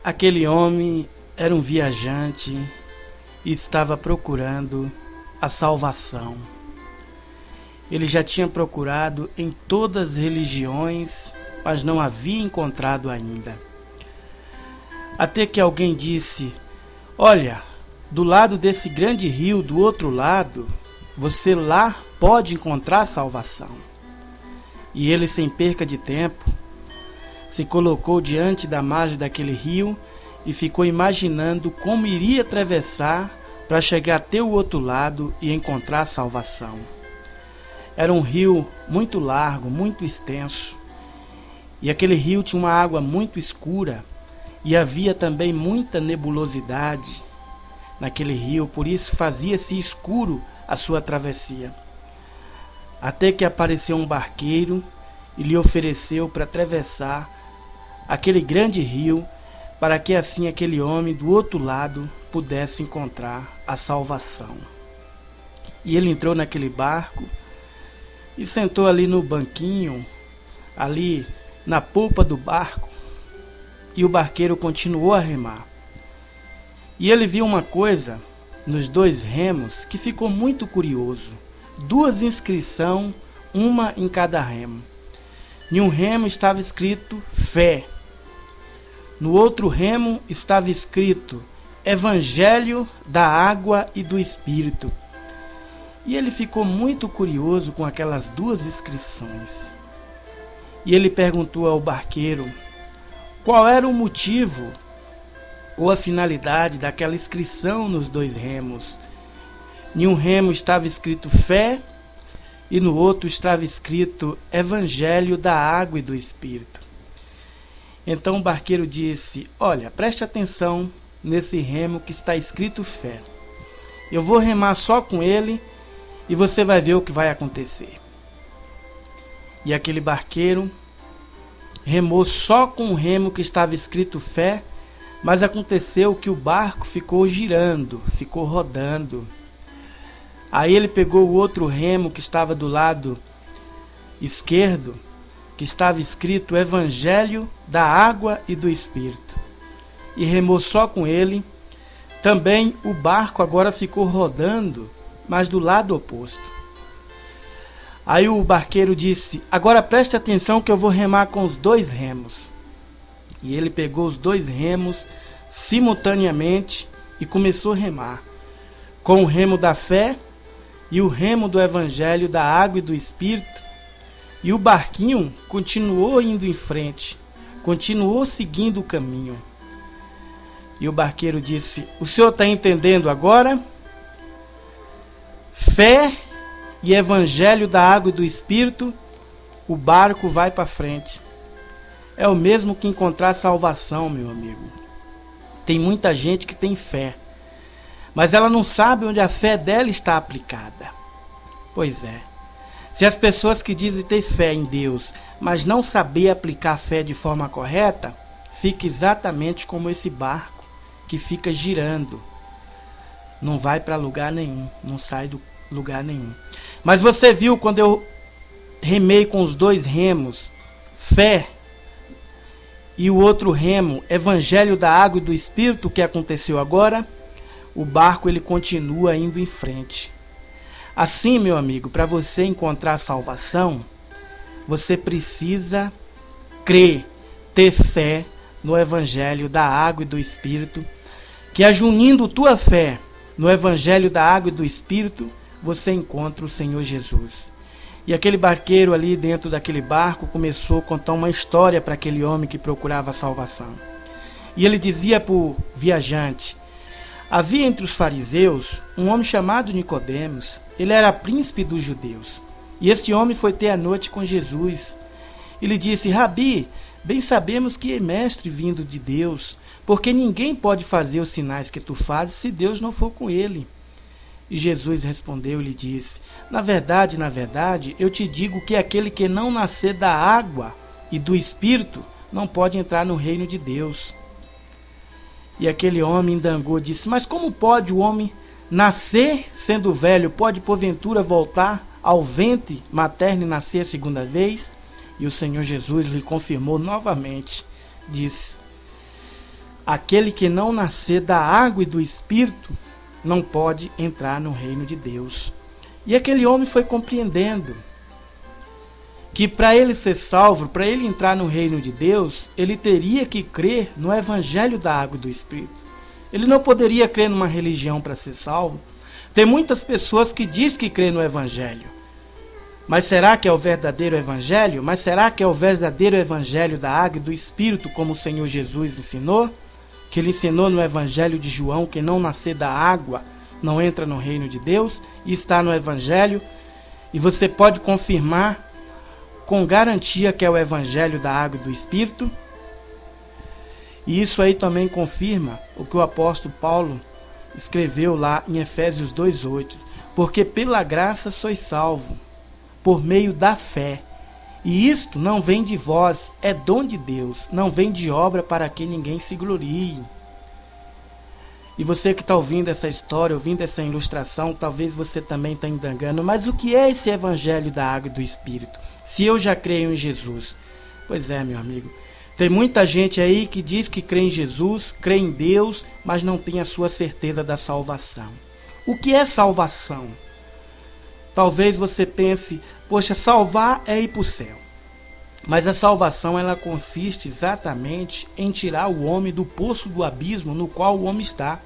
Aquele homem era um viajante e estava procurando a salvação. Ele já tinha procurado em todas as religiões, mas não havia encontrado ainda. Até que alguém disse: "Olha, do lado desse grande rio, do outro lado, você lá pode encontrar salvação." E ele, sem perca de tempo, se colocou diante da margem daquele rio e ficou imaginando como iria atravessar para chegar até o outro lado e encontrar salvação. Era um rio muito largo, muito extenso, e aquele rio tinha uma água muito escura e havia também muita nebulosidade naquele rio, por isso fazia-se escuro a sua travessia. Até que apareceu um barqueiro e lhe ofereceu para atravessar aquele grande rio, para que assim aquele homem do outro lado pudesse encontrar a salvação. E ele entrou naquele barco e sentou ali no banquinho, ali na polpa do barco, e o barqueiro continuou a remar. E ele viu uma coisa nos dois remos que ficou muito curioso: 2 inscrições, uma em cada remo. Em um remo estava escrito fé. No outro remo estava escrito Evangelho da Água e do Espírito. E ele ficou muito curioso com aquelas 2 inscrições. E ele perguntou ao barqueiro qual era o motivo ou a finalidade daquela inscrição nos 2 remos. Em um remo estava escrito fé e no outro estava escrito Evangelho da Água e do Espírito. Então o barqueiro disse: "Olha, preste atenção nesse remo que está escrito fé. Eu vou remar só com ele e você vai ver o que vai acontecer." E aquele barqueiro remou só com o remo que estava escrito fé, mas aconteceu que o barco ficou girando, ficou rodando. Aí ele pegou o outro remo que estava do lado esquerdo, que estava escrito Evangelho da Água e do Espírito, e remou só com ele. Também o barco agora ficou rodando, mas do lado oposto. Aí o barqueiro disse: "Agora preste atenção que eu vou remar com os 2 remos." E ele pegou os 2 remos simultaneamente e começou a remar, com o remo da fé e o remo do Evangelho da Água e do Espírito. E o barquinho continuou indo em frente, continuou seguindo o caminho. E o barqueiro disse: "O senhor está entendendo agora? Fé e Evangelho da Água e do Espírito, o barco vai para frente. É o mesmo que encontrar salvação, meu amigo. Tem muita gente que tem fé, mas ela não sabe onde a fé dela está aplicada. Pois é. Se as pessoas que dizem ter fé em Deus, mas não saber aplicar a fé de forma correta, fica exatamente como esse barco que fica girando. Não vai para lugar nenhum, não sai do lugar nenhum. Mas você viu quando eu remei com os 2 remos, fé, e o outro remo, Evangelho da Água e do Espírito, o que aconteceu agora? O barco ele continua indo em frente. Assim, meu amigo, para você encontrar salvação, você precisa crer, ter fé no Evangelho da Água e do Espírito, que unindo tua fé no Evangelho da Água e do Espírito, você encontra o Senhor Jesus. E aquele barqueiro ali dentro daquele barco começou a contar uma história para aquele homem que procurava a salvação. E ele dizia para o viajante: havia entre os fariseus um homem chamado Nicodemos. Ele era príncipe dos judeus. E este homem foi ter a noite com Jesus. Ele disse: "Rabi, bem sabemos que é mestre vindo de Deus, porque ninguém pode fazer os sinais que tu fazes se Deus não for com ele." E Jesus respondeu e lhe disse: na verdade, eu te digo que aquele que não nascer da água e do Espírito não pode entrar no reino de Deus." E aquele homem indagou, disse: "Mas como pode o homem nascer sendo velho? Pode porventura voltar ao ventre materno e nascer a segunda vez?" E o Senhor Jesus lhe confirmou novamente. Disse: aquele que não nascer da água e do Espírito não pode entrar no reino de Deus. E aquele homem foi compreendendo que para ele ser salvo, para ele entrar no reino de Deus, ele teria que crer no evangelho da água e do Espírito. Ele não poderia crer numa religião para ser salvo. Tem muitas pessoas que dizem que crê no evangelho. Mas será que é o verdadeiro evangelho? Mas será que é o verdadeiro evangelho da água e do Espírito, como o Senhor Jesus ensinou? Que ele ensinou no evangelho de João, que não nascer da água não entra no reino de Deus, e está no evangelho, e você pode confirmar com garantia que é o evangelho da água e do Espírito. E isso aí também confirma o que o apóstolo Paulo escreveu lá em Efésios 2:8, porque pela graça sois salvo, por meio da fé. E isto não vem de vós, é dom de Deus, não vem de obra para que ninguém se glorie. E você que está ouvindo essa história, ouvindo essa ilustração, talvez você também está indagando, mas o que é esse evangelho da água e do Espírito? Se eu já creio em Jesus? Pois é, meu amigo. Tem muita gente aí que diz que crê em Jesus, crê em Deus, mas não tem a sua certeza da salvação. O que é salvação? Talvez você pense, poxa, salvar é ir para o céu. Mas a salvação, ela consiste exatamente em tirar o homem do poço do abismo no qual o homem está.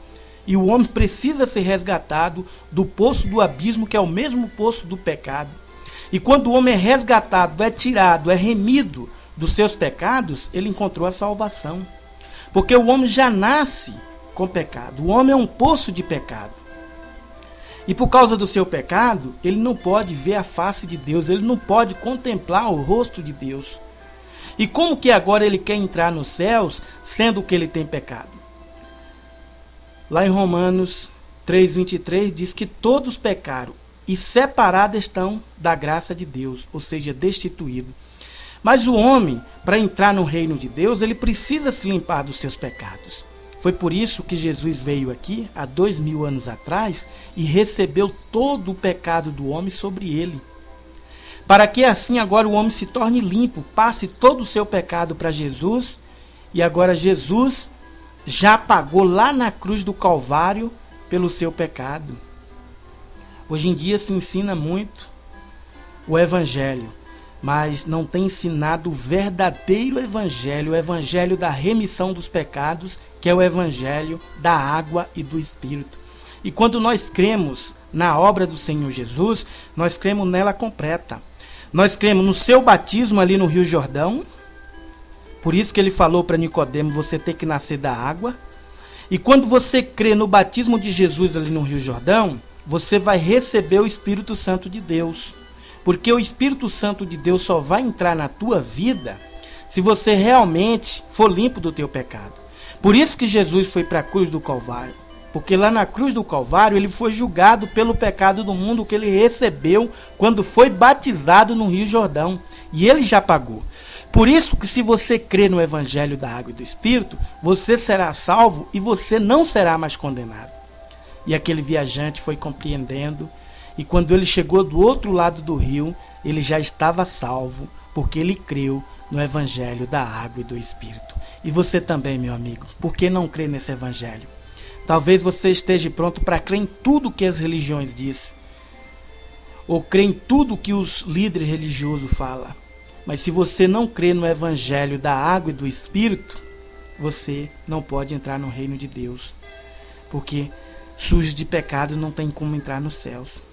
E o homem precisa ser resgatado do poço do abismo, que é o mesmo poço do pecado. E quando o homem é resgatado, é tirado, é remido dos seus pecados, ele encontrou a salvação. Porque o homem já nasce com pecado. O homem é um poço de pecado. E por causa do seu pecado, ele não pode ver a face de Deus, ele não pode contemplar o rosto de Deus. E como que agora ele quer entrar nos céus, sendo que ele tem pecado? Lá em Romanos 3:23 diz que todos pecaram e separados estão da graça de Deus, ou seja, destituídos. Mas o homem, para entrar no reino de Deus, ele precisa se limpar dos seus pecados. Foi por isso que Jesus veio aqui, há 2000 anos atrás, e recebeu todo o pecado do homem sobre ele. Para que assim agora o homem se torne limpo, passe todo o seu pecado para Jesus, e agora Jesus já pagou lá na cruz do Calvário pelo seu pecado. Hoje em dia se ensina muito o Evangelho, mas não tem ensinado o verdadeiro evangelho, o evangelho da remissão dos pecados, que é o evangelho da água e do Espírito. E quando nós cremos na obra do Senhor Jesus, nós cremos nela completa. Nós cremos no seu batismo ali no Rio Jordão, por isso que ele falou para Nicodemo, você tem que nascer da água. E quando você crê no batismo de Jesus ali no Rio Jordão, você vai receber o Espírito Santo de Deus. Porque o Espírito Santo de Deus só vai entrar na tua vida se você realmente for limpo do teu pecado. Por isso que Jesus foi para a cruz do Calvário. Porque lá na cruz do Calvário ele foi julgado pelo pecado do mundo que ele recebeu quando foi batizado no Rio Jordão. E ele já pagou. Por isso que se você crê no Evangelho da Água e do Espírito, você será salvo e você não será mais condenado. E aquele viajante foi compreendendo. E quando ele chegou do outro lado do rio, ele já estava salvo, porque ele creu no Evangelho da Água e do Espírito. E você também, meu amigo, por que não crê nesse Evangelho? Talvez você esteja pronto para crer em tudo que as religiões dizem, ou crer em tudo que os líderes religiosos falam. Mas se você não crê no Evangelho da Água e do Espírito, você não pode entrar no reino de Deus, porque sujo de pecado não tem como entrar nos céus.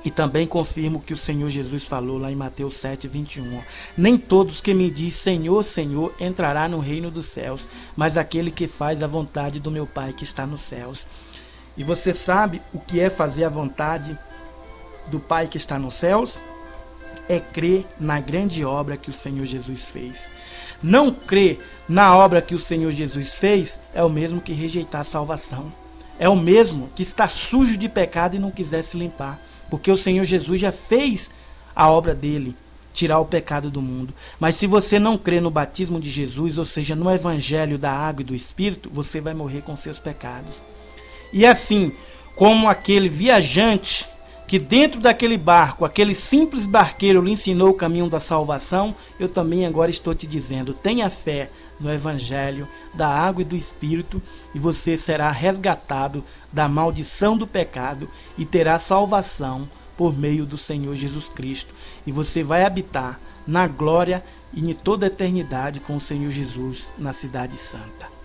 E também confirmo que o Senhor Jesus falou lá em Mateus 7:21. Nem todos que me diz Senhor, Senhor, entrará no reino dos céus, mas aquele que faz a vontade do meu Pai que está nos céus. E você sabe o que é fazer a vontade do Pai que está nos céus? É crer na grande obra que o Senhor Jesus fez. Não crer na obra que o Senhor Jesus fez é o mesmo que rejeitar a salvação. É o mesmo que estar sujo de pecado e não quiser se limpar. Porque o Senhor Jesus já fez a obra dele, tirar o pecado do mundo. Mas se você não crê no batismo de Jesus, ou seja, no Evangelho da Água e do Espírito, você vai morrer com seus pecados. E assim, como aquele viajante que dentro daquele barco, aquele simples barqueiro lhe ensinou o caminho da salvação, eu também agora estou te dizendo, tenha fé no Evangelho da água e do Espírito, e você será resgatado da maldição do pecado e terá salvação por meio do Senhor Jesus Cristo. E você vai habitar na glória e em toda a eternidade com o Senhor Jesus na Cidade Santa.